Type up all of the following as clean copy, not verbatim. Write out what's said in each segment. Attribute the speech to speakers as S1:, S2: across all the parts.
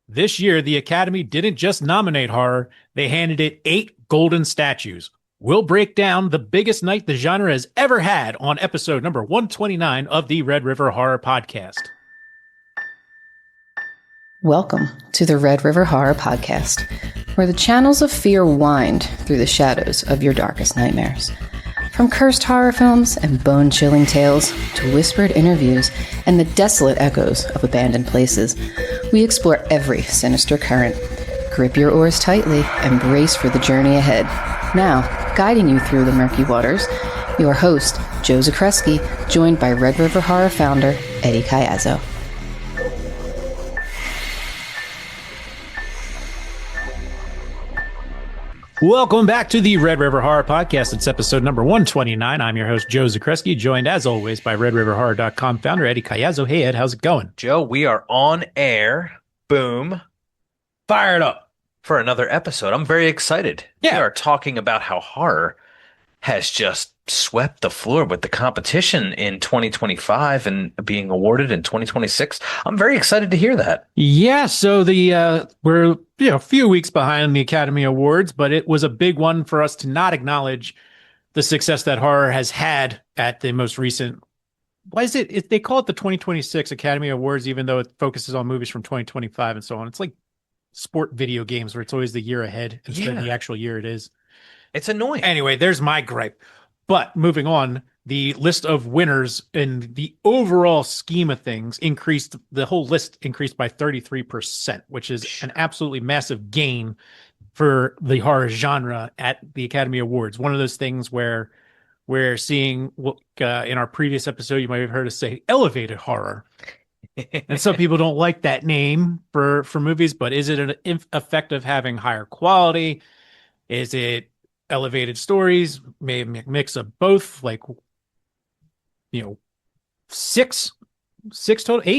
S1: This year, the Academy didn't just nominate horror, they handed it 8 golden statues. We'll break down the biggest night the genre has ever had on episode number 129 of the Red River Horror Podcast.
S2: Welcome to the Red River Horror Podcast, where the channels of fear wind through the shadows of your darkest nightmares. From cursed horror films and bone-chilling tales to whispered interviews and the desolate echoes of abandoned places, we explore every sinister current. Grip your oars tightly and brace for the journey ahead. Now, guiding you through the murky waters, your host, Joe Zakrzewski, joined by Red River Horror founder, Eddie Caiazzo.
S1: Welcome back to the Red River Horror Podcast. It's episode number 129. I'm your host, Joe Zakrzewski, joined as always by RedRiverHorror.com founder Eddie Caiazzo. Hey, Ed, how's it going?
S3: Joe, we are on air. Boom. Fired up for another episode. I'm very excited.
S1: Yeah.
S3: We are talking about how horror has just swept the floor with the competition in 2025 and being awarded in 2026. I'm very excited to hear that.
S1: Yeah, so we're a few weeks behind the Academy Awards, but it was a big one for us to not acknowledge the success that horror has had at the most recent. Why is it they call it the 2026 Academy Awards, even though it focuses on movies from 2025 and so on? It's like sport video games where it's always the year ahead instead of the actual year it is.
S3: It's annoying.
S1: Anyway, there's my gripe. But moving on, the list of winners in the overall scheme of things the whole list increased by 33%, which is an absolutely massive gain for the horror genre at the Academy Awards. One of those things where we're seeing, in our previous episode, you might have heard us say elevated horror. And some people don't like that name for movies, but is it an effect of having higher quality? Is it elevated stories, maybe a mix of both, like, eight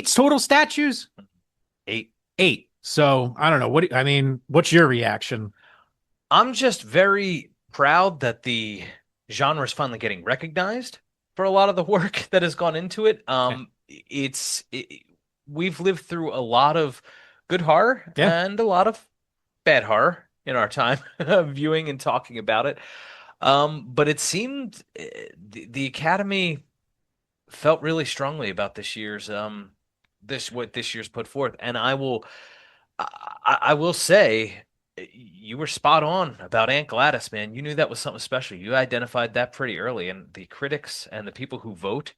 S1: total statues? Eight. So I don't know. What's your reaction?
S3: I'm just very proud that the genre is finally getting recognized for a lot of the work that has gone into it. We've lived through a lot of good horror and a lot of bad horror in our time viewing and talking about it. But it seemed the Academy felt really strongly about this year's what this year's put forth. And I will say you were spot on about Aunt Gladys, man. You knew that was something special. You identified that pretty early, and the critics and the people who vote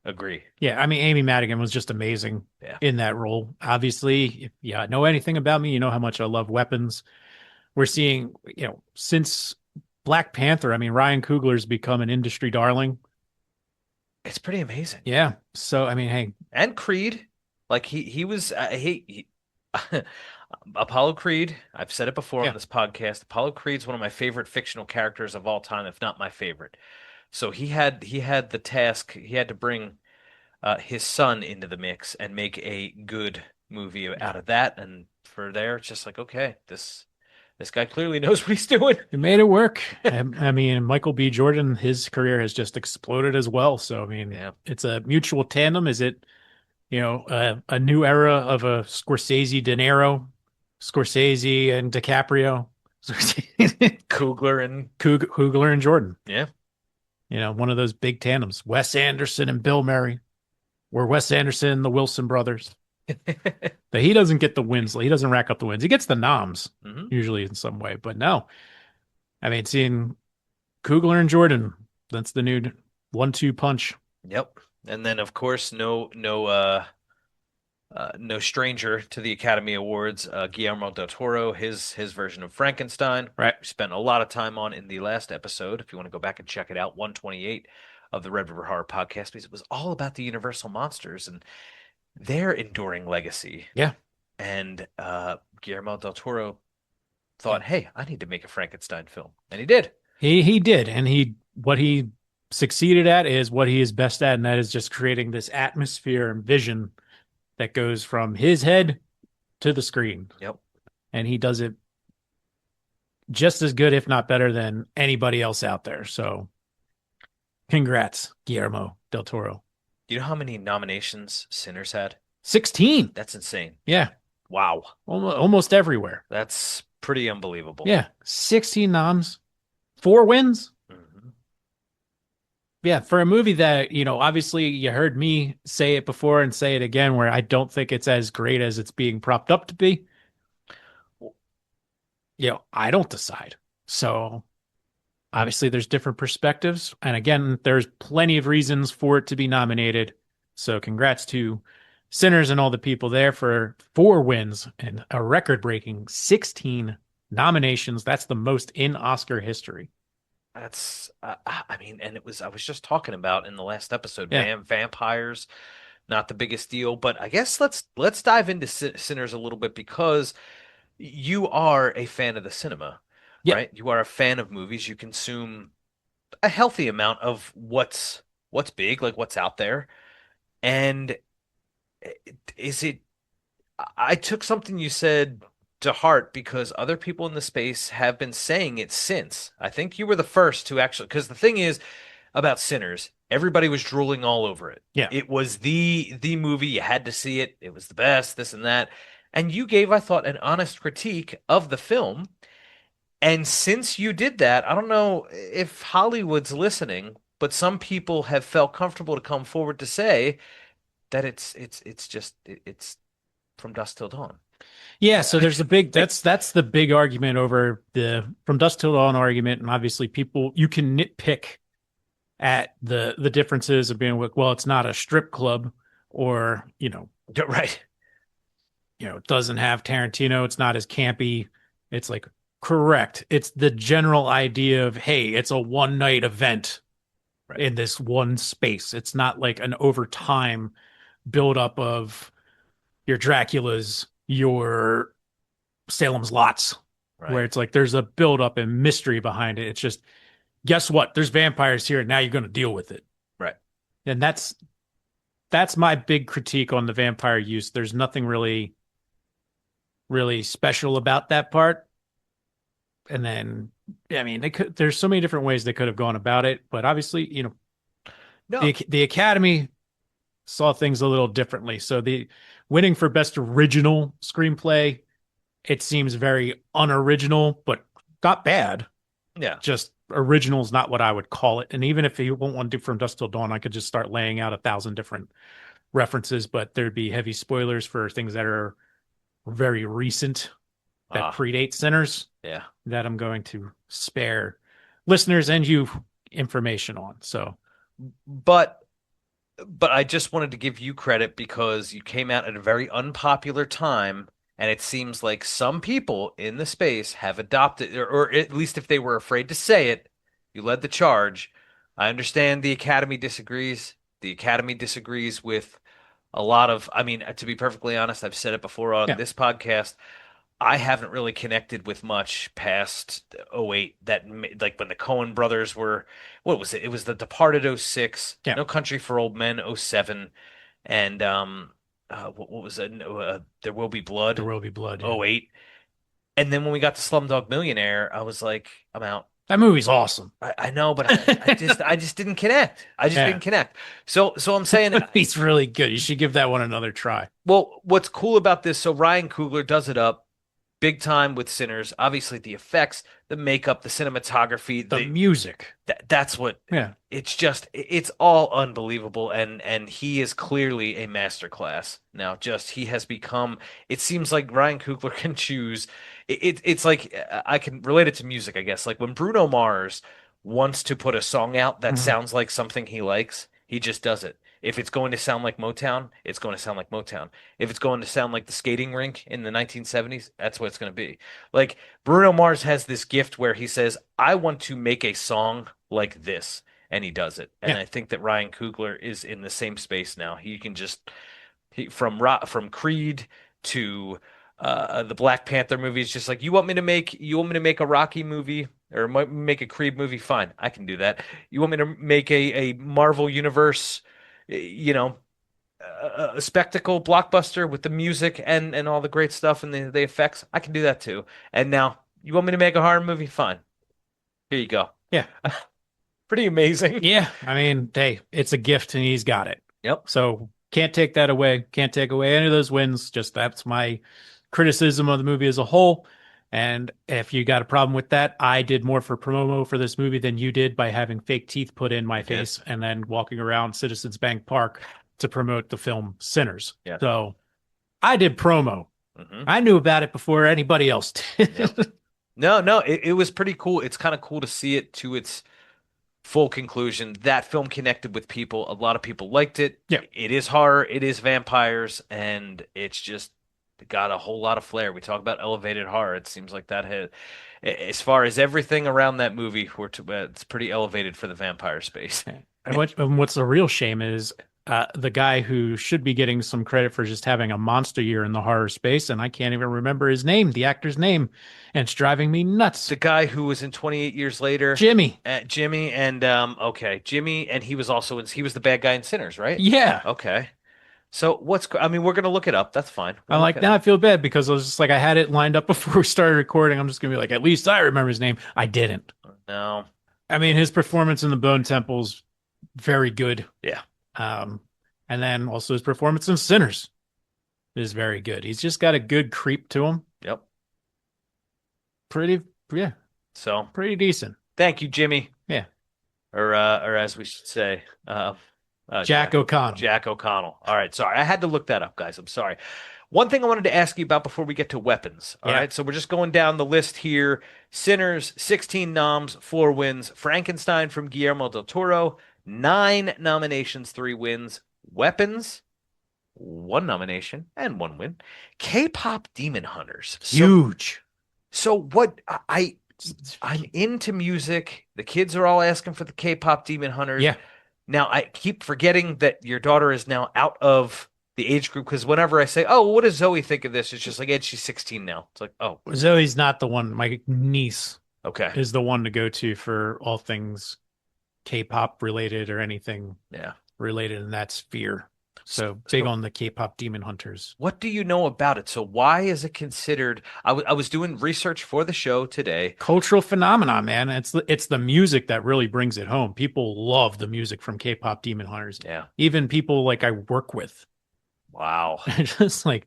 S3: agree.
S1: Yeah, Amy Madigan was just amazing in that role. Obviously, if you know anything about me, you know how much I love weapons. We're seeing, since Black Panther, Ryan Coogler's become an industry darling.
S3: It's pretty amazing.
S1: Yeah. So, hey.
S3: And Creed, like he was, Apollo Creed, I've said it before on this podcast, Apollo Creed's one of my favorite fictional characters of all time, if not my favorite. So he had the task, he had to bring his son into the mix and make a good movie out of that. And for there, it's just like, okay, this guy clearly knows what he's doing.
S1: He made it work. Michael B. Jordan, his career has just exploded as well. So, it's a mutual tandem. Is it, a new era of a Scorsese, De Niro, Scorsese and DiCaprio,
S3: Coogler
S1: and Jordan.
S3: Yeah.
S1: One of those big tandems. Wes Anderson and Bill Murray, or Wes Anderson, the Wilson brothers. But he doesn't get the wins. He doesn't rack up the wins. He gets the noms usually in some way, but no. Seeing Coogler and Jordan, that's the new 1-2 punch.
S3: Yep. And then of course, no stranger to the Academy Awards, Guillermo del Toro, his version of Frankenstein.
S1: Right.
S3: We spent a lot of time on in the last episode. If you want to go back and check it out, 128 of the Red River Horror Podcast, because it was all about the Universal monsters and their enduring legacy.
S1: Yeah.
S3: And Guillermo del Toro thought, hey, I need to make a Frankenstein film. And he did.
S1: He did. And what he succeeded at is what he is best at, and that is just creating this atmosphere and vision that goes from his head to the screen.
S3: Yep.
S1: And he does it just as good, if not better, than anybody else out there. So congrats, Guillermo del Toro.
S3: Do you know how many nominations Sinners had?
S1: 16.
S3: That's insane.
S1: Yeah.
S3: Wow.
S1: Almost everywhere.
S3: That's pretty unbelievable.
S1: Yeah, 16 noms, 4 wins.
S3: Mhm.
S1: Yeah, for a movie that, obviously you heard me say it before and say it again, where I don't think it's as great as it's being propped up to be. I don't decide. So obviously there's different perspectives. And again, there's plenty of reasons for it to be nominated. So congrats to Sinners and all the people there for 4 wins and a record-breaking 16 nominations. That's the most in Oscar history.
S3: That's, I mean, and I was just talking about in the last episode,
S1: Yeah.
S3: vampires, not the biggest deal, but I guess let's dive into Sinners a little bit because you are a fan of the cinema,
S1: Yeah.
S3: right? You are a fan of movies. You consume a healthy amount of what's big, like what's out there. And is it, I took something you said to heart because other people in the space have been saying it since. I think you were the first to actually, because the thing is about Sinners, everybody was drooling all over it.
S1: Yeah.
S3: It was the movie, you had to see it. It was the best, this and that. And you gave, I thought, an honest critique of the film. And since you did that, I don't know if Hollywood's listening, but some people have felt comfortable to come forward to say that it's from dusk till dawn.
S1: Yeah, so there's a big that's the big argument over the From Dusk Till Dawn argument, and obviously people you can nitpick at the differences of being like, well, it's not a strip club, or
S3: Right.
S1: it doesn't have Tarantino, it's not as campy. It's like correct. It's the general idea of, hey, it's a one night event in this one space. It's not like an over time buildup of your Draculas, your Salem's Lots,
S3: Right.
S1: where it's like there's a buildup and mystery behind it. It's just, guess what? There's vampires here, and now you're going to deal with it.
S3: Right.
S1: And that's my big critique on the vampire use. There's nothing really, really special about that part. And then, I mean, there's so many different ways they could have gone about it, but obviously,
S3: No.
S1: the Academy saw things a little differently. So the winning for best original screenplay, it seems very unoriginal, but not bad.
S3: Yeah.
S1: Just original is not what I would call it. And even if you won't want to do From Dusk Till Dawn, I could just start laying out 1,000 different references, but there'd be heavy spoilers for things that are very recent that predate Sinners.
S3: Yeah.
S1: That I'm going to spare listeners and you information on. So,
S3: but I just wanted to give you credit because you came out at a very unpopular time, and it seems like some people in the space have adopted, or at least if they were afraid to say it, you led the charge. I understand the Academy disagrees. The Academy disagrees with a lot of, I mean, to be perfectly honest, I've said it before on this podcast. I haven't really connected with much past '08 that like when the Coen brothers were, what was it? It was The Departed '06, No Country for Old Men '07, and what was it? There Will Be Blood.
S1: There Will Be Blood.
S3: '08. And then when we got to Slumdog Millionaire, I was like, I'm out.
S1: That movie's awesome.
S3: I know, but I just didn't connect. I just didn't connect. So I'm saying
S1: he's really good. You should give that one another try.
S3: Well, what's cool about this? So Ryan Coogler does it up big time with Sinners. Obviously, the effects, the makeup, the cinematography,
S1: the music.
S3: That's what.
S1: Yeah.
S3: It's just it's all unbelievable, and he is clearly a masterclass. Now, he has become. It seems like Ryan Coogler can choose. It's like I can relate it to music, I guess. Like when Bruno Mars wants to put a song out that sounds like something he likes, he just does it. If it's going to sound like Motown, it's going to sound like Motown. If it's going to sound like the skating rink in the 1970s, that's what it's going to be. Like Bruno Mars has this gift where he says, I want to make a song like this, and he does it. And I think that Ryan Coogler is in the same space now. He can just from Creed to the Black Panther movies, just like you want me to make a Rocky movie or make a Creed movie, fine, I can do that. You want me to make a Marvel Universe, a spectacle blockbuster with the music and all the great stuff and the effects, I can do that too. And now you want me to make a horror movie, fine, here you go.
S1: Yeah.
S3: Pretty amazing.
S1: Yeah, I mean, hey, it's a gift and he's got it.
S3: Yep.
S1: So can't take that away. Can't take away any of those wins. Just that's my criticism of the movie as a whole. And if you got a problem with that, I did more for promo for this movie than you did by having fake teeth put in my face and then walking around Citizens Bank Park to promote the film Sinners.
S3: Yeah.
S1: So I did promo. I knew about it before anybody else did.
S3: Yep. No, it was pretty cool. It's kind of cool to see it to its full conclusion. That film connected with people. A lot of people liked it.
S1: Yeah.
S3: It is horror, it is vampires, and it's just got a whole lot of flair. We talk about elevated horror. It seems like that had, as far as everything around that movie, it's pretty elevated for the vampire space.
S1: And what's the real shame is the guy who should be getting some credit for just having a monster year in the horror space, and I can't even remember his name, the actor's name, and it's driving me nuts.
S3: The guy who was in 28 Years Later,
S1: Jimmy,
S3: and Jimmy, and he was also he was the bad guy in Sinners, right?
S1: Yeah.
S3: Okay. So I mean, we're gonna look it up. That's fine.
S1: I'm like, now I feel bad because I was just like, I had it lined up before we started recording. I'm just gonna be like, at least I remember his name. I didn't.
S3: No.
S1: I mean, his performance in the Bone Temple's very good.
S3: Yeah.
S1: And then also his performance in Sinners is very good. He's just got a good creep to him.
S3: Yep.
S1: Pretty decent.
S3: Thank you, Jimmy.
S1: Yeah.
S3: Or as we should say,
S1: Jack O'Connell.
S3: Jack O'Connell. All right. Sorry. I had to look that up, guys. I'm sorry. One thing I wanted to ask you about before we get to weapons. All right. So we're just going down the list here. Sinners, 16 noms, 4 wins. Frankenstein from Guillermo del Toro, 9 nominations, 3 wins. Weapons, 1 nomination and 1 win. K-pop Demon Hunters.
S1: Huge.
S3: So what I'm into music. The kids are all asking for the K-pop Demon Hunters.
S1: Yeah.
S3: Now I keep forgetting that your daughter is now out of the age group, because whenever I say, "Oh, what does Zoe think of this?" It's just like, "Ed, she's 16 now." It's like, "Oh,
S1: Zoe's not the one. My niece,
S3: okay,
S1: is the one to go to for all things K-pop related or anything related in that sphere. So big on the K-pop Demon Hunters.
S3: What do you know about it? So why is it considered? I was doing research for the show today.
S1: Cultural phenomenon, man. It's the music that really brings it home. People love the music from K-pop Demon Hunters.
S3: Yeah,
S1: even people like I work with.
S3: Wow,
S1: just like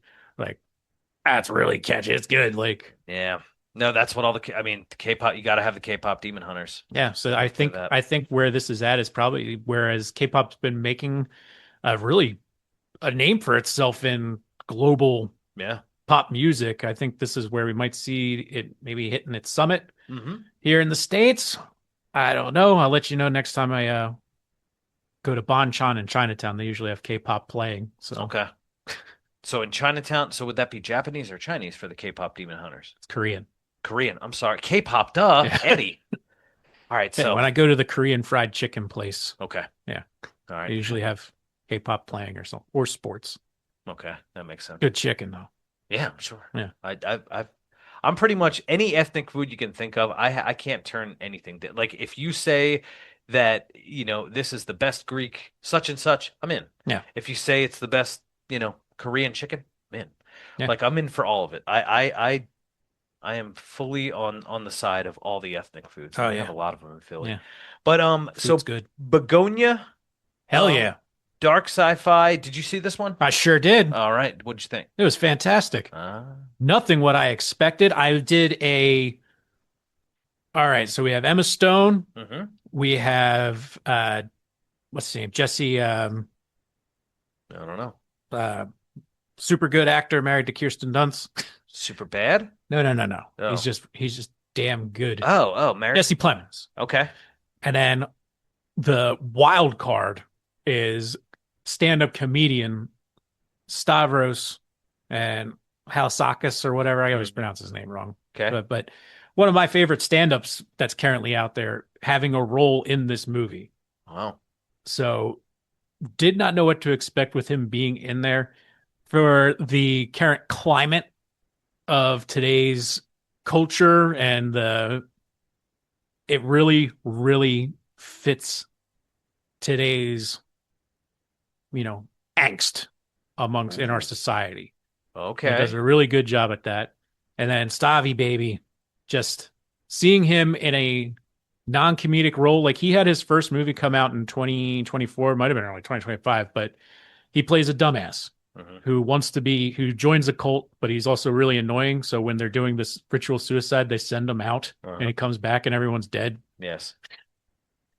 S1: that's really catchy. It's good. Like,
S3: yeah. No, that's what all the K-pop. You got to have the K-pop Demon Hunters.
S1: Yeah, so I think where this is at is probably whereas K-pop's been making a name for itself in global pop music. I think this is where we might see it maybe hitting its summit here in the States. I don't know. I'll let you know next time I go to Bonchon in Chinatown. They usually have K-pop playing. So
S3: okay. So in Chinatown, so would that be Japanese or Chinese for the K-pop Demon Hunters?
S1: It's Korean.
S3: I'm sorry. K-pop, duh. Yeah. Eddie. All right. So
S1: when I go to the Korean fried chicken place.
S3: Okay.
S1: Yeah.
S3: All right.
S1: They usually have K-pop playing or sports.
S3: Okay. That makes sense.
S1: Good chicken though.
S3: Yeah, I'm sure.
S1: Yeah.
S3: I'm pretty much any ethnic food you can think of. I can't turn anything down. Like if you say that, this is the best Greek such and such, I'm in.
S1: Yeah.
S3: If you say it's the best, Korean chicken, I'm in.
S1: Yeah.
S3: Like I'm in for all of it. I am fully on the side of all the ethnic foods.
S1: Oh,
S3: I
S1: yeah.
S3: have a lot of them in Philly.
S1: Yeah.
S3: But
S1: Food's good.
S3: Begonia.
S1: Hell yeah.
S3: Dark sci-fi. Did you see this one?
S1: I sure did.
S3: All right. What'd you think?
S1: It was fantastic. Nothing what I expected. I did all right, so we have Emma Stone. We have what's his name? Jesse
S3: I don't know.
S1: Super good actor married to Kirsten Dunst.
S3: Super bad?
S1: No.
S3: Oh.
S1: He's just damn good.
S3: Married.
S1: Jesse Plemons.
S3: Okay.
S1: And then the wild card is stand-up comedian Stavros and Halsakis or whatever. I always pronounce his name wrong.
S3: Okay.
S1: But one of my favorite stand-ups that's currently out there having a role in this movie.
S3: Wow.
S1: So did not know what to expect with him being in there for the current climate of today's culture, and it really, really fits today's, angst amongst in our society.
S3: Okay.
S1: He does a really good job at that. And then Stavi, baby, just seeing him in a non-comedic role, like he had his first movie come out in 2024, might have been early 2025, but he plays a dumbass who joins a cult, but he's also really annoying. So when they're doing this ritual suicide, they send him out and he comes back and everyone's dead.
S3: Yes.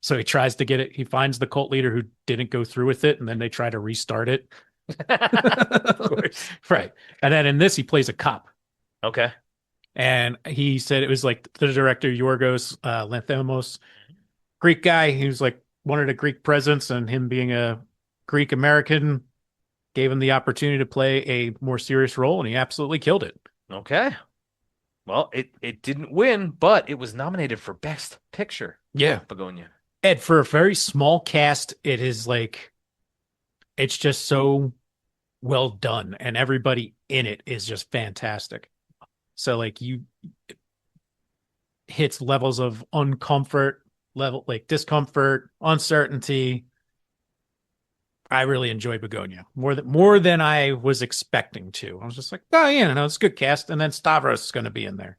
S1: So he tries to get it. He finds the cult leader who didn't go through with it, and then they try to restart it.
S3: Of course.
S1: Right. And then in this, he plays a cop.
S3: Okay.
S1: And he said it was like the director, Yorgos Lanthimos, Greek guy. He was like, wanted a Greek presence, and him being a Greek American gave him the opportunity to play a more serious role, and he absolutely killed it.
S3: Okay. Well, it didn't win, but it was nominated for Best Picture.
S1: Yeah.
S3: Begonia.
S1: Ed, for a very small cast, it is like, it's just so well done, and everybody in it is just fantastic. So like hits levels of like discomfort, uncertainty. I really enjoyed Begonia more than I was expecting to. I was just like, oh yeah, no, it's a good cast, and then Stavros is going to be in there.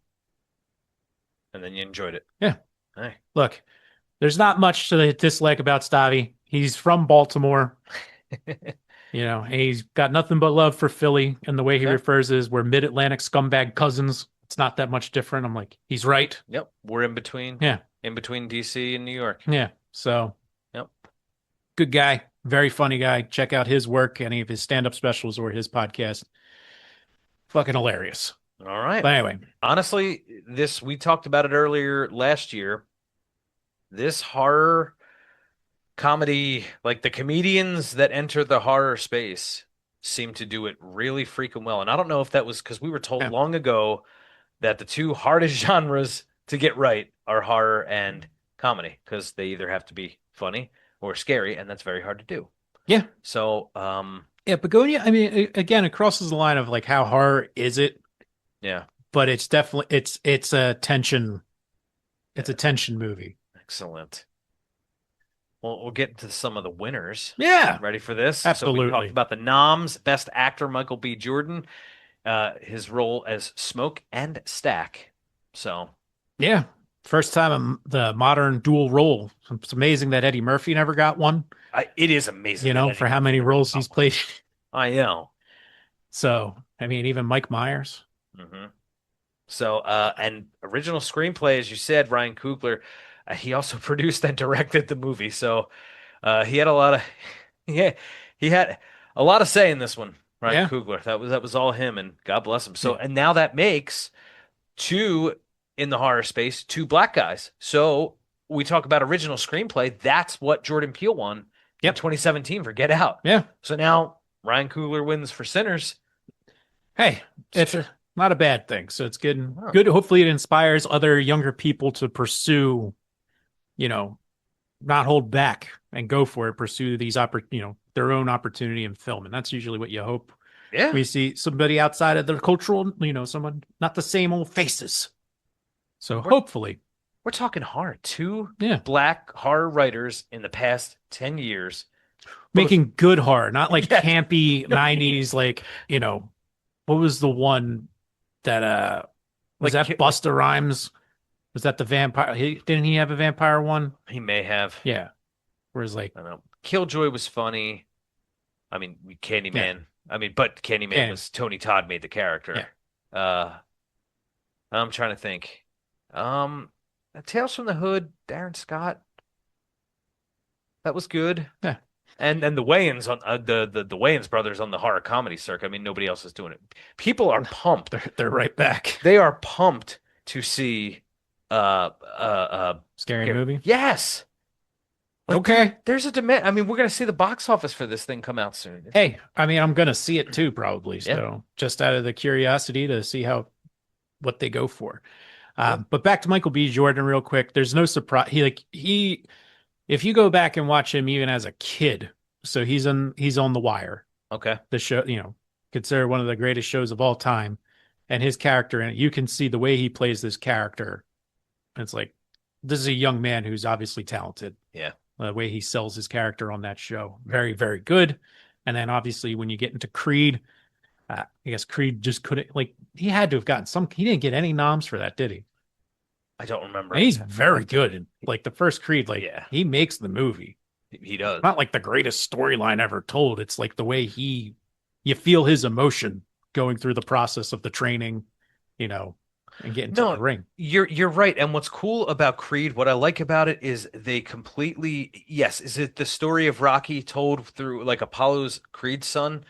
S3: And then you enjoyed it.
S1: Yeah.
S3: Hey.
S1: Look, there's not much to dislike about Stavi. He's from Baltimore. He's got nothing but love for Philly, and the way he refers is we're mid-Atlantic scumbag cousins. It's not that much different. I'm like, he's right.
S3: Yep. We're in between.
S1: Yeah.
S3: In between DC and New York.
S1: Yeah. So,
S3: yep.
S1: Good guy. Very funny guy. Check out his work, any of his stand-up specials or his podcast. Fucking hilarious.
S3: All right.
S1: But anyway.
S3: Honestly, we talked about it earlier last year. This horror comedy, like the comedians that enter the horror space seem to do it really freaking well. And I don't know if that was because we were told long ago that the two hardest genres to get right are horror and comedy, because they either have to be funny or scary, and that's very hard to do.
S1: Yeah.
S3: So,
S1: Begonia, I mean, again, it crosses the line of like, how horror is it?
S3: Yeah.
S1: But it's definitely, it's a tension. It's a tension movie.
S3: Excellent. Well, we'll get into some of the winners.
S1: Yeah.
S3: Ready for this?
S1: Absolutely.
S3: So we talked about the noms. Best Actor, Michael B. Jordan. His role as Smoke and Stack. So.
S1: Yeah. First time the modern dual role. It's amazing that Eddie Murphy never got one.
S3: It is amazing.
S1: For how many roles he's played.
S3: I know.
S1: So, I mean, even Mike Myers.
S3: Mm-hmm. So, and original screenplay, as you said, Ryan Coogler, he also produced and directed the movie. So, he had a lot of, he had a lot of say in this one, Ryan Coogler. That was all him, and God bless him. So, and now that makes two in the horror space, two black guys. So we talk about original screenplay. That's what Jordan Peele won in 2017 for Get Out.
S1: Yeah.
S3: So now Ryan Coogler wins for Sinners.
S1: Hey, it's not a bad thing. So it's good. Oh. Good. Hopefully it inspires other younger people to pursue, not hold back and go for it, pursue these their own opportunity in film. And that's usually what you hope.
S3: Yeah.
S1: We see somebody outside of the cultural, someone, not the same old faces. So hopefully.
S3: We're talking horror. Two black horror writers in the past 10 years.
S1: Making good horror, not like campy 90s, like, what was the one that, was that Busta Rhymes? Was that the vampire? Didn't he have a vampire one?
S3: He may have.
S1: Yeah. Whereas like.
S3: I don't know. Killjoy was funny. I mean, Candyman. Yeah. I mean, but Candyman was Tony Todd made the character. Yeah. I'm trying to think. Tales from the Hood, Darren Scott. That was good.
S1: Yeah.
S3: And the Wayans on the Wayans brothers on the horror comedy circuit. I mean, nobody else is doing it. People are pumped.
S1: They're right back.
S3: They are pumped to see
S1: scary movie.
S3: Yes. Like,
S1: okay.
S3: There's a demand. I mean, we're gonna see the box office for this thing come out soon.
S1: Hey, I mean, I'm gonna see it too, probably. So just out of the curiosity to see what they go for. But back to Michael B. Jordan real quick. There's no surprise. He if you go back and watch him even as a kid, so he's on The Wire.
S3: Okay.
S1: The show, considered one of the greatest shows of all time, and his character in it, you can see the way he plays this character. It's like, this is a young man who's obviously talented.
S3: Yeah.
S1: The way he sells his character on that show. Very, very good. And then obviously when you get into Creed, I guess Creed just couldn't, he had to have gotten he didn't get any noms for that, did he?
S3: I don't remember.
S1: And he's very good. And the first Creed, he makes the movie.
S3: He does.
S1: Not like the greatest storyline ever told. It's like the way he you feel his emotion going through the process of the training, you know, and getting to the
S3: No,
S1: ring.
S3: you're right. And what's cool about Creed, what I like about it is they completely, yes, is it the story of Rocky told through like Apollo's Creed's son?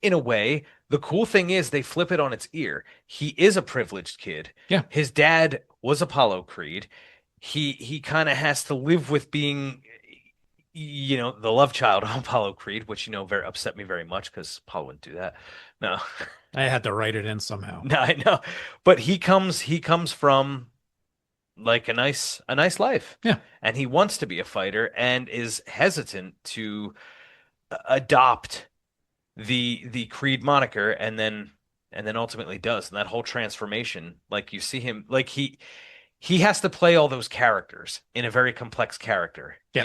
S3: In a way, the cool thing is they flip it on its ear. He is a privileged kid.
S1: Yeah.
S3: His dad was Apollo Creed. He kind of has to live with being, the love child of Apollo Creed, which very upset me very much because Apollo wouldn't do that. No,
S1: I had to write it in somehow.
S3: no, I know. But he comes from like a nice life.
S1: Yeah.
S3: And he wants to be a fighter and is hesitant to adopt the Creed moniker and then ultimately does. And that whole transformation, like you see him like he has to play all those characters in a very complex character.
S1: Yeah.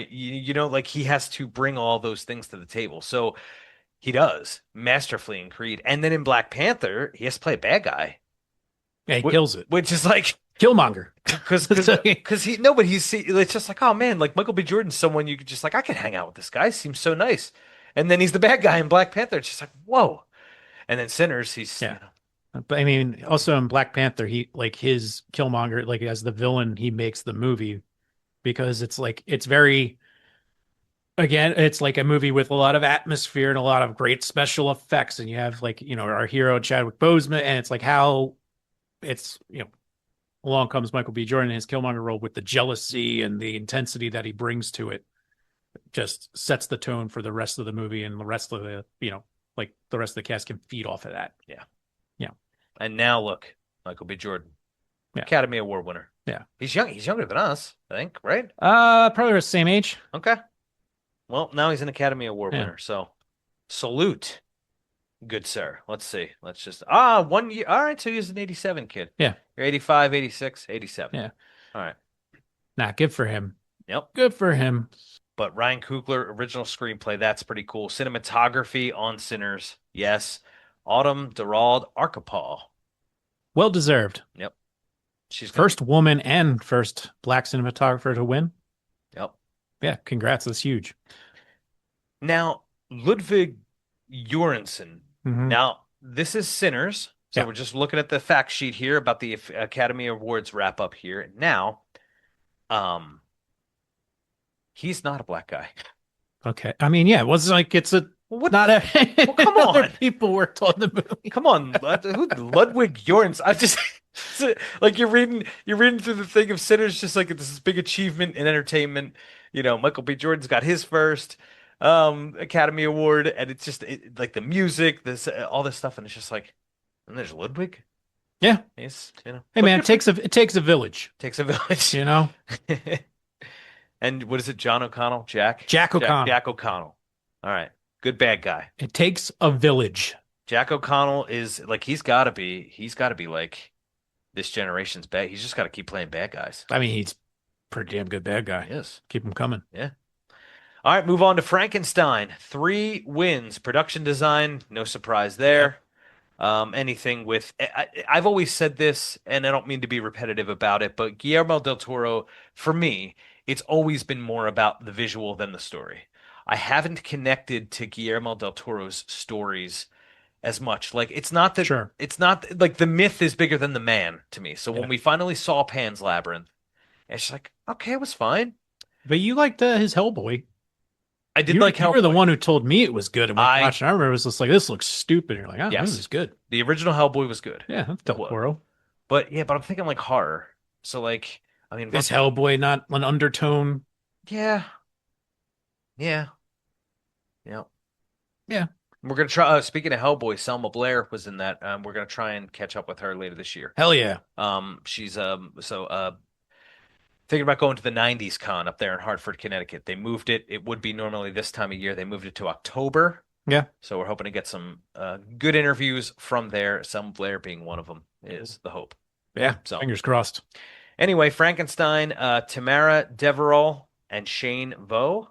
S3: Like he has to bring all those things to the table. So he does masterfully in Creed. And then in Black Panther, he has to play a bad guy,
S1: Yeah, he kills it.
S3: which is like
S1: Killmonger.
S3: because he no, but it's just like, oh man, like Michael B. Jordan's someone you could just like, I could hang out with this guy. Seems so nice. And then he's the bad guy in Black Panther. It's just like, whoa. And then Sinners, he's
S1: Yeah. But I mean, also in Black Panther, he like his Killmonger, like as the villain, he makes the movie because it's like it's very again, it's like a movie with a lot of atmosphere and a lot of great special effects. And you have like, our hero Chadwick Boseman, and it's like how it's, along comes Michael B. Jordan in his Killmonger role with the jealousy and the intensity that he brings to it, just sets the tone for the rest of the movie, and the rest of the, like the rest of the cast can feed off of that.
S3: Yeah.
S1: Yeah.
S3: And now look, Michael B. Jordan,
S1: Yeah.
S3: Academy Award winner.
S1: Yeah.
S3: He's young. He's younger than us, I think, right?
S1: Probably the same age.
S3: Okay. Well, now he's an Academy Award
S1: Yeah.
S3: winner. So salute, good sir. Let's see. Let's just 1 year. All right. So he was an 87 kid.
S1: Yeah.
S3: You're 85, 86, 87.
S1: Yeah.
S3: All right.
S1: Nah, good for him.
S3: Yep.
S1: Good for him.
S3: But Ryan Coogler, original screenplay, that's pretty cool. Cinematography on Sinners, yes. Autumn Durald Archipel.
S1: Well deserved.
S3: Yep. She's
S1: First woman and first black cinematographer to win.
S3: Yep.
S1: Yeah, congrats. That's huge.
S3: Now, Ludwig Göransson.
S1: Mhm.
S3: Now, this is Sinners. So
S1: Yeah.
S3: we're just looking at the fact sheet here about the Academy Awards wrap up here. Now, he's not a black guy.
S1: Okay. I mean, yeah, it was like it's a
S3: What?
S1: not a
S3: come
S1: other
S3: on.
S1: people worked on the movie.
S3: Come on, Ludwig Göransson. I just like you're reading through the thing of Sinners, just like this big achievement in entertainment. Michael B. Jordan's got his first Academy Award, and it's just like the music, this all this stuff, and it's just like, and there's Ludwig.
S1: Yeah.
S3: He's
S1: Hey man, it takes a village.
S3: takes a village. And what is it, John O'Connell? Jack
S1: O'Connell.
S3: Jack O'Connell. All right, good bad guy.
S1: It takes a village.
S3: Jack O'Connell is like he's got to be like this generation's bad. He's just got to keep playing bad guys.
S1: I mean, he's pretty damn good bad guy.
S3: Yes.
S1: Keep him coming.
S3: Yeah. All right, move on to Frankenstein. 3 wins. Production design, no surprise there. Anything with I've always said this, and I don't mean to be repetitive about it, but Guillermo del Toro, for me, it's always been more about the visual than the story. I haven't connected to Guillermo del Toro's stories as much. Like it's not that
S1: Sure.
S3: it's not like the myth is bigger than the man to me. So when we finally saw Pan's Labyrinth, it's just like, okay, it was fine.
S1: But you liked his Hellboy.
S3: I did like
S1: You
S3: Hellboy.
S1: were the one who told me it was good. And
S3: I
S1: remember it was just like, this looks stupid. And you're like, oh,
S3: Yes.
S1: this is good.
S3: The original Hellboy was good.
S1: Yeah, that's Del Toro.
S3: But I'm thinking like horror. So like, I mean,
S1: Is Hellboy not an undertone?
S3: yeah. Yeah. Yeah.
S1: Yeah.
S3: We're gonna try. Speaking of Hellboy, Selma Blair was in that. We're gonna try and catch up with her later this year.
S1: Hell yeah.
S3: She's thinking about going to the '90s con up there in Hartford, Connecticut. They moved it. It would be normally this time of year. They moved it to October.
S1: Yeah.
S3: So we're hoping to get some good interviews from there. Selma Blair being one of them is the hope.
S1: Yeah.
S3: So
S1: Fingers crossed.
S3: anyway, Frankenstein, Tamara Deverell and Shane Vo.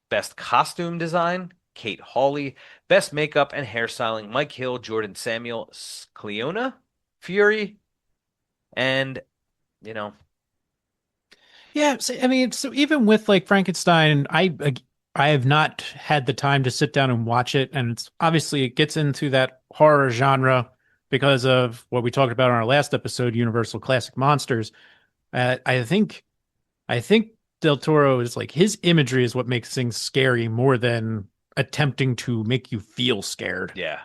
S3: Best costume design, Kate Hawley. Best makeup and hairstyling, Mike Hill, Jordan Samuel, Cleona Fury, and
S1: Yeah. So, I mean, so even with like Frankenstein, I have not had the time to sit down and watch it, and it's obviously it gets into that horror genre because of what we talked about on our last episode, Universal Classic Monsters. I think Del Toro is like his imagery is what makes things scary more than attempting to make you feel scared.
S3: Yeah.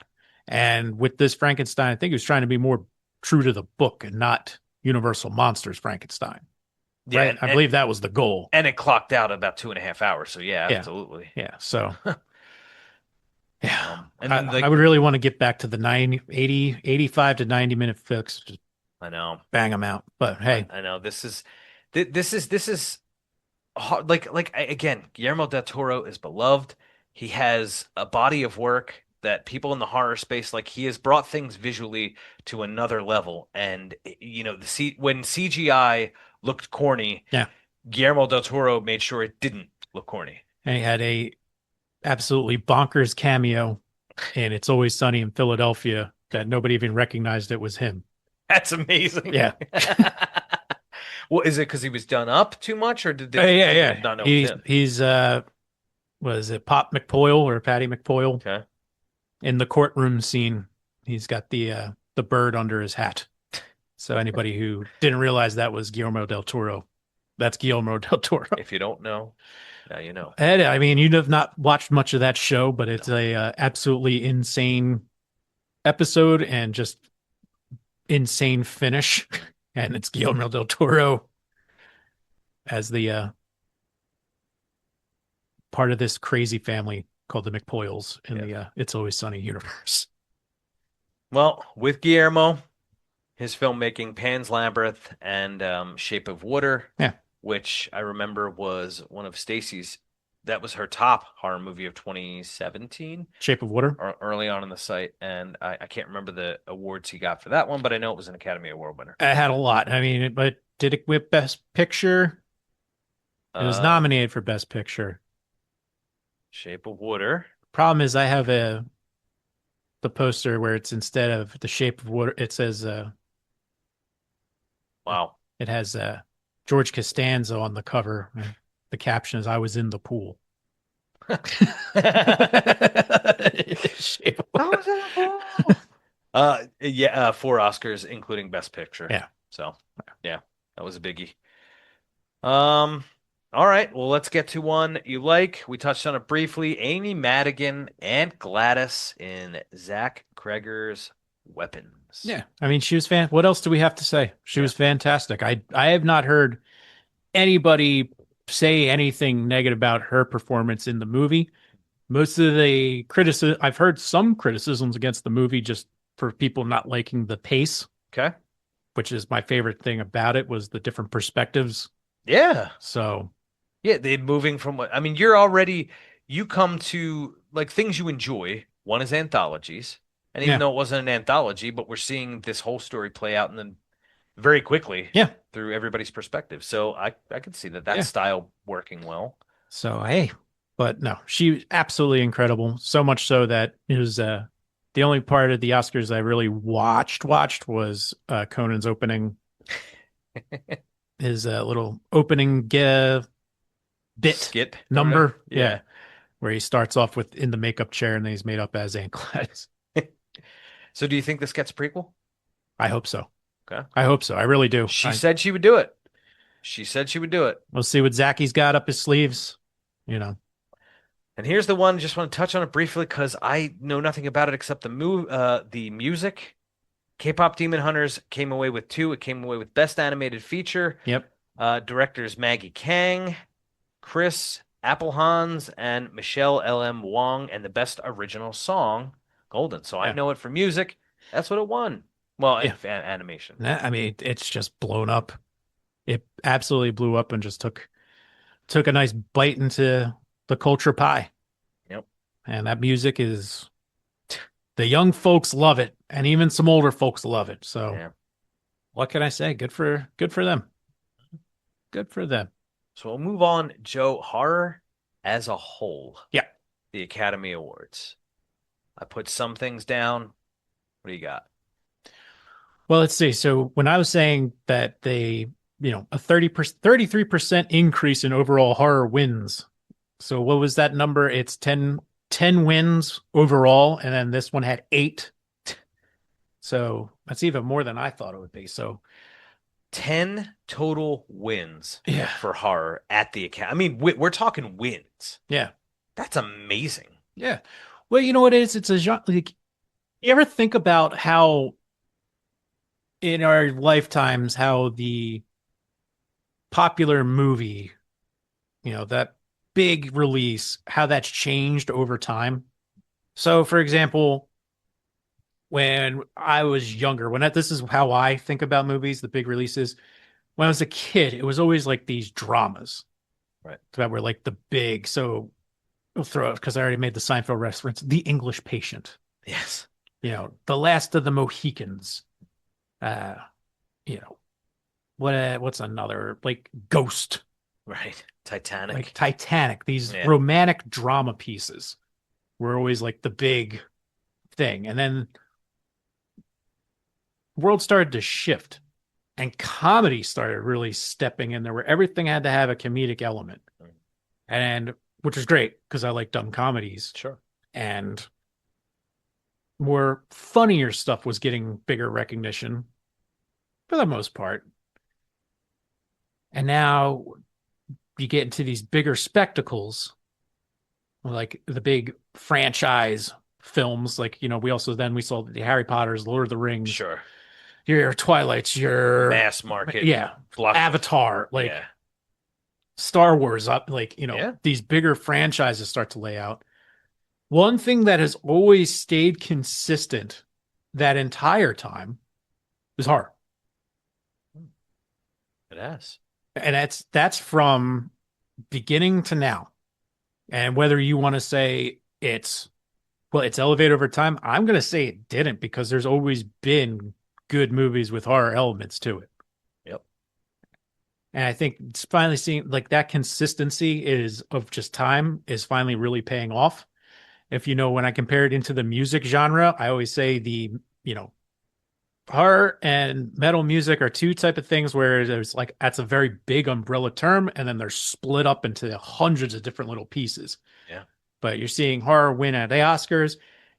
S1: And with this Frankenstein, I think he was trying to be more true to the book and not Universal Monsters Frankenstein.
S3: Yeah.
S1: Right? I believe that was the goal.
S3: And it clocked out about 2.5 hours. So yeah,
S1: Yeah.
S3: absolutely.
S1: Yeah. So yeah.
S3: And then
S1: I would really want to get back to the 85 to 90-minute fix. Just
S3: I know.
S1: bang them out. But hey,
S3: I know this is hard. Again, Guillermo del Toro is beloved. He has a body of work that people in the horror space like. He has brought things visually to another level. And when CGI looked corny,
S1: yeah.
S3: Guillermo del Toro made sure it didn't look corny.
S1: And he had a absolutely bonkers cameo in It's Always Sunny in Philadelphia that nobody even recognized it was him.
S3: That's amazing.
S1: Yeah.
S3: Well, is it because he was done up too much, or did
S1: yeah.
S3: not know it was him?
S1: He's was it Pop McPoyle or Patty McPoyle?
S3: Okay.
S1: In the courtroom scene, he's got the bird under his hat. So anybody who didn't realize that was Guillermo del Toro, that's Guillermo del Toro.
S3: If you don't know, now you know.
S1: Ed, I mean, you have not watched much of that show, but it's a absolutely insane episode and just insane finish. And it's Guillermo del Toro as the part of this crazy family called the McPoyles in the It's Always Sunny universe.
S3: Well, with Guillermo, his filmmaking, Pan's Labyrinth and Shape of Water, which I remember was one of Stacy's. That was her top horror movie of 2017.
S1: Shape of Water?
S3: Or early on in the site. And I can't remember the awards he got for that one, but I know it was an Academy Award winner.
S1: It had a lot. I mean, but did it whip Best Picture? It was nominated for Best Picture.
S3: Shape of Water.
S1: Problem is I have the poster where it's instead of the Shape of Water, it says
S3: wow.
S1: It has George Costanza on the cover. The caption is "I was in the pool."
S3: I was in the pool. 4 Oscars, including Best Picture.
S1: Yeah.
S3: So yeah, that was a biggie. All right, well, let's get to one you like. We touched on it briefly. Amy Madigan and Gladys in Zach Kreger's Weapons.
S1: Yeah, I mean, she was what else do we have to say? She was fantastic. I have not heard anybody say anything negative about her performance in the movie. Most of the criticism, I've heard some criticisms against the movie just for people not liking the pace.
S3: Okay.
S1: Which is my favorite thing about it was the different perspectives.
S3: Yeah.
S1: So.
S3: Yeah, they're moving from I mean, you come to like things you enjoy. One is anthologies. And even though it wasn't an anthology, but we're seeing this whole story play out and then very quickly through everybody's perspective. So I could see that style working well. So,
S1: hey, but no, she was absolutely incredible. So much so that it was the only part of the Oscars I really watched was Conan's opening, his little opening bit
S3: skit
S1: number. Yeah. Where he starts off with in the makeup chair and then he's made up as Aunt Gladys.
S3: So do you think this gets a prequel?
S1: I hope so.
S3: Okay.
S1: I hope so. I really do.
S3: She said she would do it. We'll see
S1: what Zacky's got up his sleeves,
S3: And here's the one, just want to touch on it briefly because I know nothing about it except the music. K-Pop Demon Hunters came away with 2. It came away with Best Animated Feature.
S1: Yep.
S3: Directors Maggie Kang, Chris Applehans, and Michelle L.M. Wong, and the Best Original Song, Golden. So I know it for music. That's what it won. Well, animation.
S1: I mean, it's just blown up. It absolutely blew up and just took a nice bite into the culture pie.
S3: Yep.
S1: And that music is, the young folks love it, and even some older folks love it. So, what can I say? Good for them. Good for them.
S3: So we'll move on. Joe, horror as a whole.
S1: Yeah.
S3: The Academy Awards. I put some things down. What do you got?
S1: Well, let's see. So when I was saying that a 33% increase in overall horror wins So what was that number? It's 10 wins overall, and then this one had 8. So that's even more than I thought it would be. So
S3: 10 total wins
S1: yeah,
S3: for horror at the Academy. I mean, we're talking wins.
S1: yeah,
S3: That's amazing.
S1: yeah. Well, you know what it is? It's a genre. Like, you ever think about how in our lifetimes, how the popular movie, that big release, how that's changed over time? So, for example, when I was younger, this is how I think about movies, the big releases. When I was a kid, it was always like these dramas
S3: Right.
S1: that were like the big. So we'll throw it because I already made the Seinfeld reference. The English Patient,
S3: Yes.
S1: The Last of the Mohicans. Uh, you know, what's another like Ghost,
S3: Right. Titanic.
S1: like Titanic. These
S3: Yeah.
S1: romantic drama pieces were always like the big thing, and then the world started to shift, and comedy started really stepping in there, where everything had to have a comedic element, and which was great because I like dumb comedies,
S3: Sure.
S1: and more funnier stuff was getting bigger recognition for the most part. And now you get into these bigger spectacles, like the big franchise films. Like, we saw the Harry Potters, Lord of the Rings,
S3: Sure.
S1: your Twilights, your
S3: Mass market.
S1: yeah, Avatar, like
S3: Yeah.
S1: Star Wars up, like,
S3: Yeah.
S1: these bigger franchises start to lay out. One thing that has always stayed consistent that entire time is horror.
S3: It has.
S1: And that's from beginning to now. And whether you want to say it's elevated over time, I'm going to say it didn't, because there's always been good movies with horror elements to it.
S3: Yep.
S1: And I think it's finally seeing like that consistency is of just time is finally really paying off. If when I compare it into the music genre, I always say horror and metal music are two type of things where there's like that's a very big umbrella term, and then they're split up into hundreds of different little pieces.
S3: Yeah.
S1: But you're seeing horror win at the Oscars.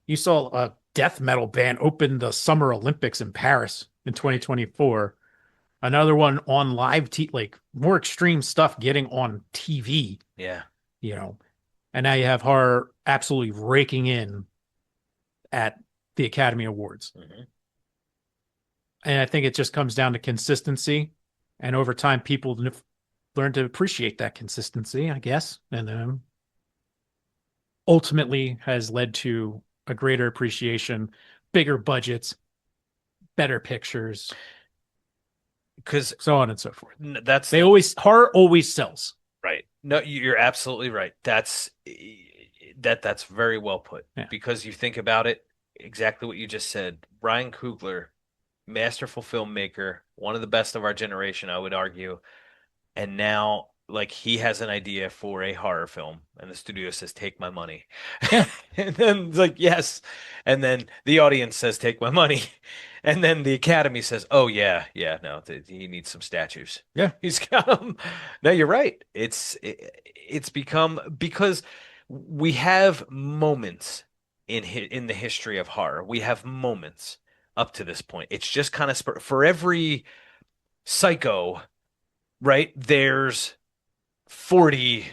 S1: You saw a death metal band open the Summer Olympics in Paris in 2024. Another one on live like more extreme stuff getting on TV.
S3: Yeah.
S1: And now you have horror absolutely raking in at the Academy Awards.
S3: Mm-hmm.
S1: And I think it just comes down to consistency. And over time, people learn to appreciate that consistency, I guess. And ultimately has led to a greater appreciation, bigger budgets, better pictures,
S3: because
S1: so on and so forth.
S3: Horror
S1: always sells.
S3: Right. No, you're absolutely right. That's very well put.
S1: Yeah.
S3: Because you think about it, exactly what you just said. Ryan Coogler, masterful filmmaker, one of the best of our generation, I would argue. And now, like, he has an idea for a horror film, and the studio says, "Take my money."
S1: Yeah.
S3: And then it's like, "Yes." And then the audience says, "Take my money." And then the Academy says, "Oh yeah, yeah, no, he needs some statues."
S1: Yeah.
S3: He's got them. No, you're right. It's become because we have moments in the history of horror. We have moments up to this point. It's just kind of for every Psycho, right? There's 40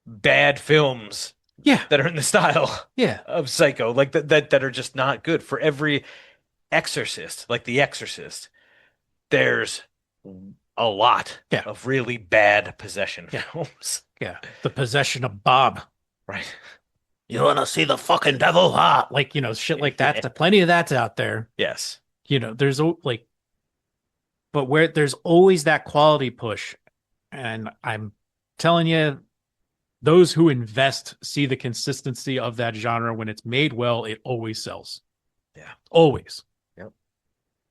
S3: bad films
S1: Yeah.
S3: that are in the style
S1: Yeah.
S3: of Psycho, like that are just not good. For every Exorcist, like The Exorcist, there's a lot
S1: Yeah.
S3: of really bad possession films.
S1: Yeah. The Possession of Bob.
S3: Right.
S1: You want to see the fucking devil? Like, shit like that.
S3: Yeah.
S1: Plenty of that's out there.
S3: Yes.
S1: There's like, but where there's always that quality push. And I'm telling you, those who invest see the consistency of that genre. When it's made well, it always sells.
S3: Yeah.
S1: Always.
S3: Yep.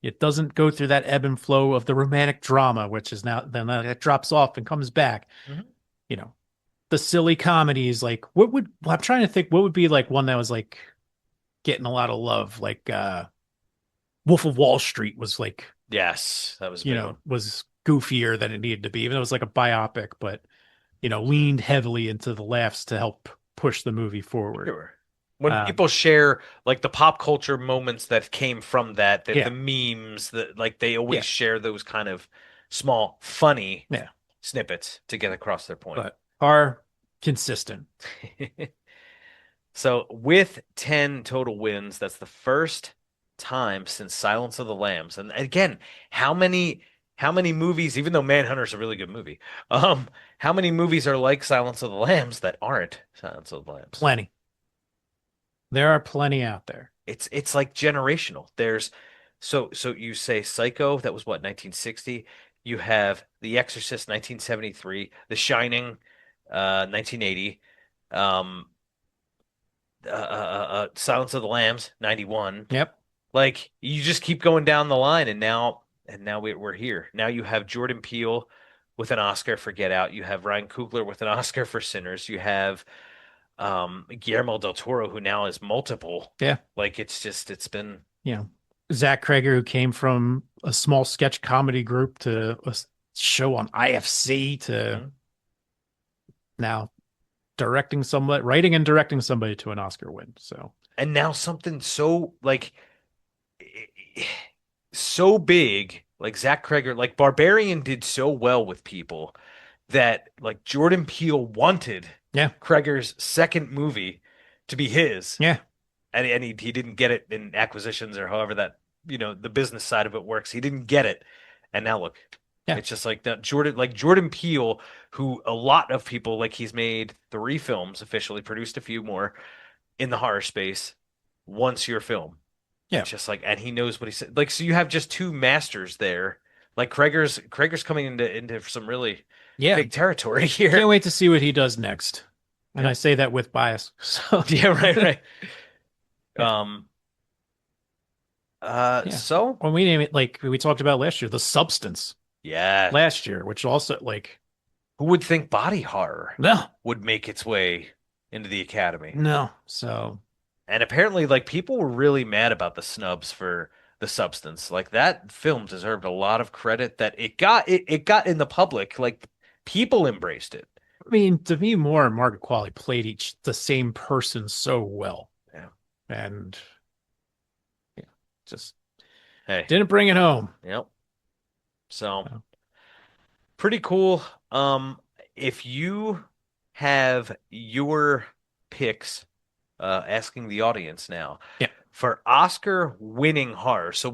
S1: It doesn't go through that ebb and flow of the romantic drama, which is now then that drops off and comes back.
S3: Mm-hmm.
S1: The silly comedies, like I'm trying to think what would be like one that was like getting a lot of love, like Wolf of Wall Street was like,
S3: Yes, that was a big one.
S1: was goofier than it needed to be, even though it was like a biopic, but leaned heavily into the laughs to help push the movie forward.
S3: Sure. When
S1: Um,
S3: people share like the pop culture moments that came from that, the
S1: yeah,
S3: memes that like they always
S1: yeah,
S3: share those kind of small, funny
S1: yeah,
S3: snippets to get across their point.
S1: but are consistent.
S3: So with 10 total wins, that's the first time since Silence of the Lambs. And again, how many movies, even though Manhunter's a really good movie, how many movies are like Silence of the Lambs that aren't Silence of the Lambs?
S1: Plenty. There are plenty out there.
S3: It's like generational. There's so you say Psycho, that was what, 1960? You have The Exorcist 1973, The Shining 1980, um Silence of the Lambs 91.
S1: Yep.
S3: Like you just keep going down the line, and now we're here. Now you have Jordan Peele with an Oscar for Get Out. You have Ryan Coogler with an Oscar for Sinners. You have Guillermo del Toro, who now has multiple.
S1: Yeah.
S3: Like it's been.
S1: Zach Kreger, who came from a small sketch comedy group to a show on IFC to
S3: Mhm.
S1: now writing and directing somebody to an Oscar win. So,
S3: And now something so like so big, like Zach Kreger, like Barbarian did so well with people that like Jordan Peele wanted
S1: yeah.
S3: Kreger's second movie to be his.
S1: Yeah.
S3: And he didn't get it in acquisitions or however that, the business side of it works. He didn't get it. And now look,
S1: Yeah.
S3: it's just like that Jordan Peele, who a lot of people, like, he's made 3 films officially, produced a few more in the horror space, wants your film.
S1: Yeah.
S3: It's just like, and he knows what he said. Like, so you have just 2 masters there. Like Kreger's coming into some really
S1: Yeah.
S3: big territory here.
S1: Can't wait to see what he does next. And
S3: Yeah.
S1: I say that with bias. So
S3: Yeah, right.
S1: Yeah. Yeah.
S3: So
S1: When we name it, like we talked about last year, The Substance
S3: yeah,
S1: last year, which also like
S3: who would think body horror
S1: no,
S3: would make its way into the Academy?
S1: no. So
S3: And apparently, like, people were really mad about the snubs for The Substance. Like, that film deserved a lot of credit that it got in the public. Like, people embraced it.
S1: I mean, to me, Moore and Margaret Qualley played the same person so well.
S3: Yeah.
S1: And yeah, just
S3: Hey,
S1: didn't bring it home.
S3: yep. So
S1: No.
S3: pretty cool. If you have your picks, asking the audience now.
S1: Yeah.
S3: For Oscar winning horror. So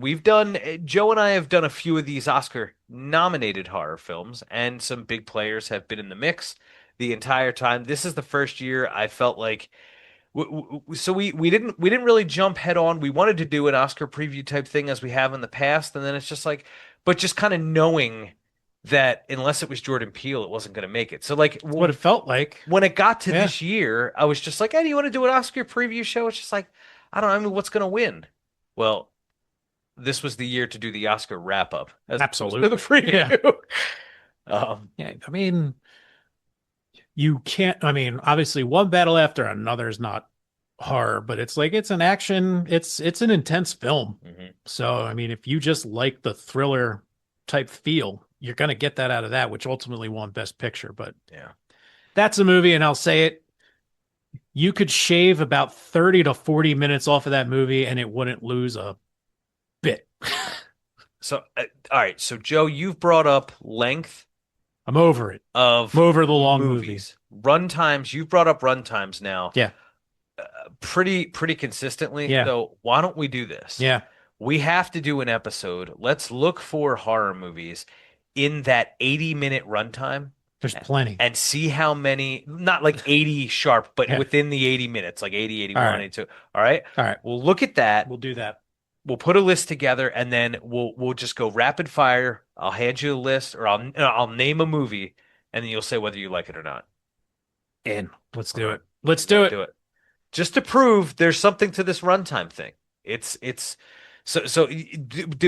S3: Joe and I have done a few of these Oscar nominated horror films, and some big players have been in the mix the entire time. This is the first year I felt like so we didn't really jump head on. We wanted to do an Oscar preview type thing as we have in the past, and then it's just like, but just kind of knowing that unless it was Jordan Peele, it wasn't going to make it. So like
S1: That's what it felt like.
S3: when it got to
S1: Yeah.
S3: this year, I was just like, hey, do you want to do an Oscar preview show? It's just like, I don't know, I mean, what's going to win? Well, this was the year to do the Oscar wrap up as opposed to
S1: Absolutely.
S3: the preview.
S1: Yeah. I mean, you can't, I mean, obviously one battle after another is not horror, but it's like it's an action, it's an intense film.
S3: Mhm.
S1: So, I mean, if you just like the thriller type feel, you're going to get that out of that, which ultimately won Best Picture. But
S3: Yeah.
S1: that's a movie, and I'll say it, you could shave about 30 to 40 minutes off of that movie and it wouldn't lose a bit.
S3: So, all right. So, Joe, you've brought up length
S1: I'm over it.
S3: of
S1: I'm over the long
S3: movies. Runtimes. You've brought up runtimes now.
S1: Yeah.
S3: Pretty consistently.
S1: Yeah.
S3: So, why don't we do this?
S1: Yeah.
S3: We have to do an episode. Let's look for horror movies in that 80-minute runtime
S1: There's plenty.
S3: and see how many, not like 80 sharp, but
S1: Yeah.
S3: within the 80 minutes, like 80, 81,
S1: All right.
S3: 82. All right.
S1: All right.
S3: We'll look at that.
S1: We'll do that.
S3: We'll put a list together, and then we'll just go rapid fire. I'll hand you a list, or I'll name a movie, and then you'll say whether you like it or not.
S1: In. Let's do it. Let's do it.
S3: Do it. Just to prove there's something to this runtime thing. It's so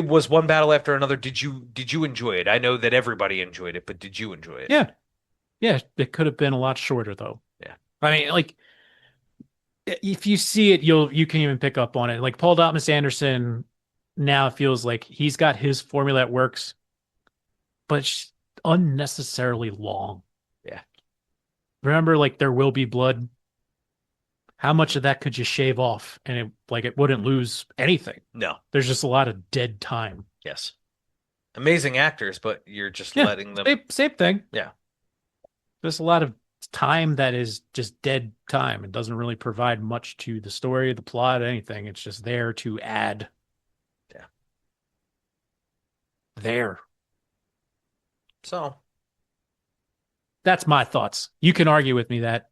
S3: was one battle after another. Did you enjoy it? I know that everybody enjoyed it, but did you enjoy it?
S1: Yeah. Yeah. It could have been a lot shorter though.
S3: Yeah.
S1: I mean, like, if you see it, you can even pick up on it. Like Paul Thomas Anderson now feels like he's got his formula that works, but unnecessarily long.
S3: Yeah.
S1: remember like There Will Be Blood? How much of that could you shave off and it wouldn't lose anything?
S3: No.
S1: There's just a lot of dead time.
S3: Yes. Amazing actors, but you're just letting them.
S1: Same thing.
S3: Yeah.
S1: There's a lot of time that is just dead time. It doesn't really provide much to the story, the plot, anything. It's just there to add.
S3: Yeah.
S1: There.
S3: So.
S1: That's my thoughts. You can argue with me that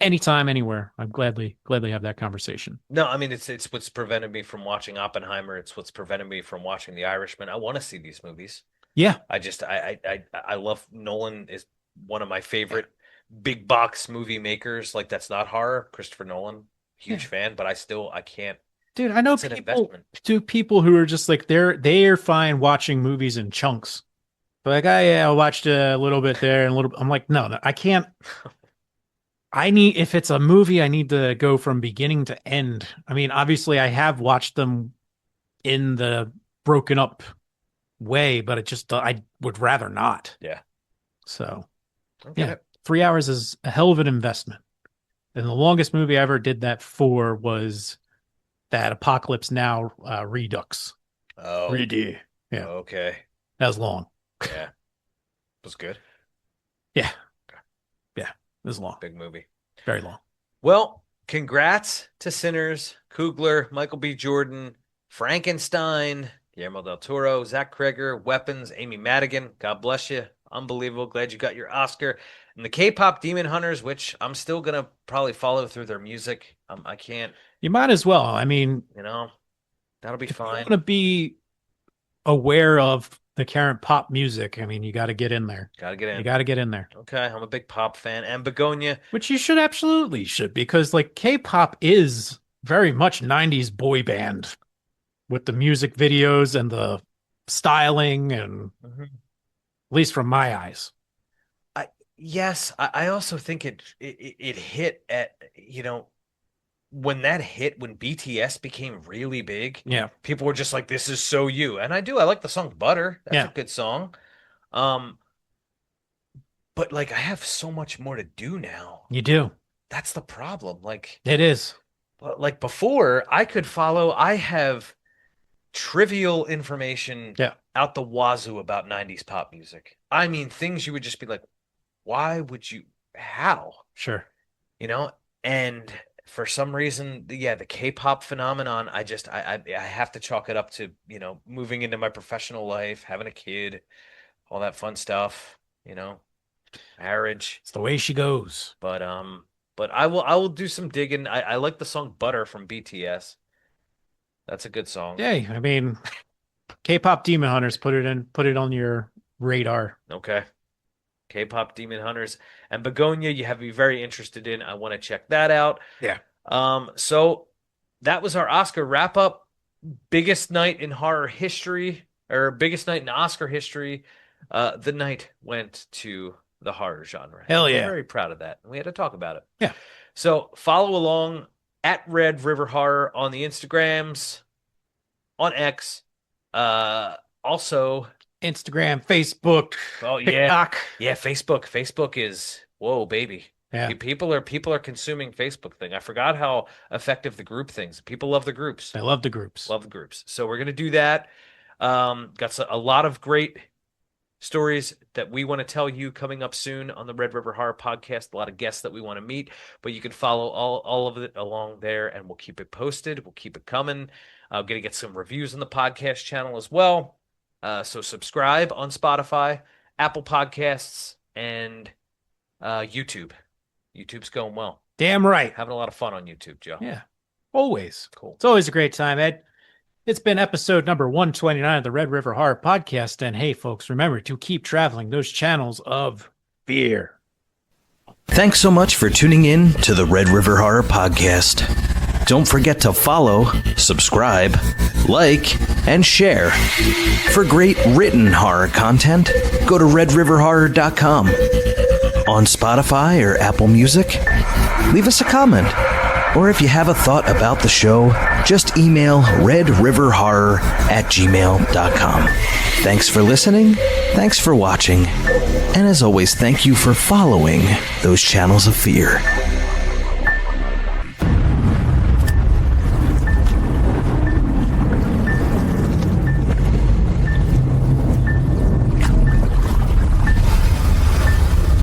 S1: anytime, anywhere. I'm gladly have that conversation.
S3: No, I mean it's what's prevented me from watching Oppenheimer. It's what's prevented me from watching The Irishman. I want to see these movies.
S1: Yeah.
S3: I love Nolan is one of my favorite big box movie makers. Like that's not horror. Christopher Nolan, huge fan, but I can't.
S1: Dude, I know people who are just like they're fine watching movies in chunks. But like I watched a little bit there and a little. I'm like, no, I can't. If it's a movie, I need to go from beginning to end. I mean, obviously I have watched them in the broken up way, but I would rather not.
S3: Yeah.
S1: So,
S3: okay.
S1: Yeah, 3 hours is a hell of an investment. And the longest movie I ever did that for was that Apocalypse Now Redux.
S3: Oh.
S1: Yeah.
S3: Okay.
S1: That was long.
S3: Yeah. It was good.
S1: Yeah. Yeah. It was long.
S3: Big movie.
S1: Very long.
S3: Well, congrats to Sinners, Coogler, Michael B. Jordan, Frankenstein, Guillermo del Toro, Zach Kreger, Weapons, Amy Madigan. God bless you. Unbelievable. Glad you got your Oscar. And the K-pop Demon Hunters, which I'm still going to probably follow through their music. I can't.
S1: You might as well. I mean,
S3: that'll be fine.
S1: You want to be aware of the current pop music. I mean, you got to get in there. You got to get in there.
S3: Okay. I'm a big pop fan. And Begonia.
S1: Which you should, because like K-pop is very much 90s boy band with the music videos and the styling and at least from my eyes.
S3: Yes. I also think it hit at, when that hit, when BTS became really big, people were just like, this is so you. And I like the song Butter. That's a good song. But like, I have so much more to do now.
S1: You do.
S3: That's the problem. Like,
S1: it is.
S3: But like before, I have trivial information out the wazoo about 90s pop music. I mean, things you would just be like, why would you, how?
S1: Sure.
S3: And for some reason, the K-pop phenomenon, I have to chalk it up to, moving into my professional life, having a kid, all that fun stuff, marriage.
S1: It's the way she goes.
S3: But I will do some digging. I like the song Butter from BTS. That's a good song.
S1: Yeah, I mean, K-pop Demon Hunters, put it on your radar.
S3: Okay. K-pop Demon Hunters and Begonia, you have me very interested in. I want to check that out.
S1: Yeah.
S3: So that was our Oscar wrap up. Biggest night in horror history, or biggest night in Oscar history. The night went to the horror genre.
S1: Hell yeah.
S3: I'm very proud of that. We had to talk about it.
S1: Yeah.
S3: So follow along at Red River Horror on the Instagrams, on X. Also
S1: Instagram, Facebook, TikTok.
S3: Yeah, Facebook. Facebook is whoa, baby.
S1: Yeah.
S3: People are consuming Facebook thing. I forgot how effective the group things. People love the groups.
S1: They love the groups.
S3: Love the groups. So we're gonna do that. Got a lot of great stories that we want to tell you coming up soon on the Red River Horror Podcast. A lot of guests that we want to meet, but you can follow all of it along there, and we'll keep it posted. We'll keep it coming. I'm gonna get some reviews on the podcast channel as well. So subscribe on Spotify, Apple Podcasts, and YouTube. YouTube's going well.
S1: Damn right.
S3: Having a lot of fun on YouTube, Joe.
S1: Yeah, always.
S3: Cool.
S1: It's always a great time, Ed. It's been episode number 129 of the Red River Horror Podcast. And hey, folks, remember to keep traveling those channels of fear.
S4: Thanks so much for tuning in to the Red River Horror Podcast. Don't forget to follow, subscribe, like, and share. For great written horror content, go to redriverhorror.com. On Spotify or Apple Music, leave us a comment. Or if you have a thought about the show, just email redriverhorror@gmail.com. Thanks for listening, thanks for watching, and as always, thank you for following those channels of fear.